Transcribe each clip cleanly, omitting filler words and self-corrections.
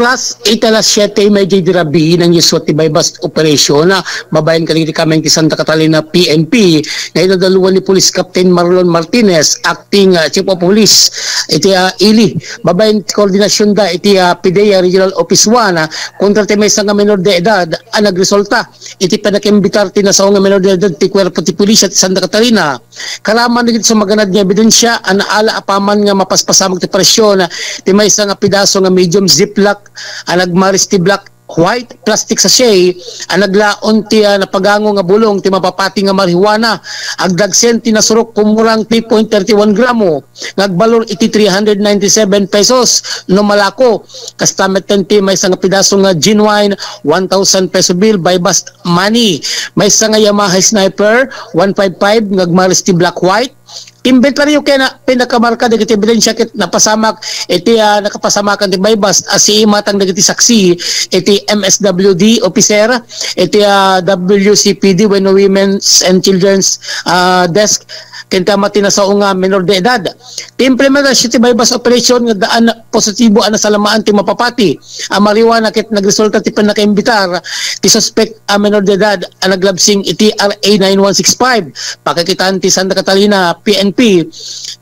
oras, italas 7 medyo dirabi ng yusot ti bypass operation na babayan kaniti kamay ti Santa Catalina PNP na inadaluan ni Police Captain Marlon Martinez, acting Chief of Police iti Ili babayan koordinasyon da iti PDEA Regional Office 1 kontra ti may nga menor de edad nagresulta iti panakimbitar ti nasaw nga menor de edad ti kwerpo ti pulisya ti Santa Catalina kalaman nagit sa maganad nga ebidensya ala apaman nga mapaspasamag ti presyon ti may nga pidaso nga medium ziplock nagmaris ti black white plastic sachet naglaon ti napagango nga bulong ti mapapati nga marijuana agdagsen ti nasurok kumurang 3.31 gramo nagbalor iti 397 pesos no malako kastameten ti may nga pidaso nga genuine 1,000 peso bill by bust money may nga Yamaha Sniper 155 nagmaris ti black white inventaryo kaya na pinakamarka dagiti ebidensya kit napasamak iti nakapasamakan ti bypass si matang dagiti saksi iti MSWD officer iti WCPD Women's and Children's Desk kenta matinasao nga menor de edad. Ti implementasyon ti bypass operation nga daan positibo ana salamaan ti mapapati marijuana kit nagresulta ti panakaimbitar ti suspect menor de edad naglabsing iti RA 9165 pakakitaan ti Santa Catalina PNP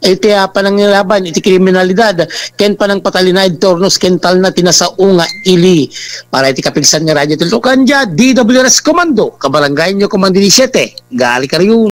iti pananglaban iti kriminalidad ken panang patalinaid tornos kental na tinasao nga Ili para iti kapigsan nga radyo tultukan dia DWRS Komando kabarangay nyo Komando 17 gali kayo.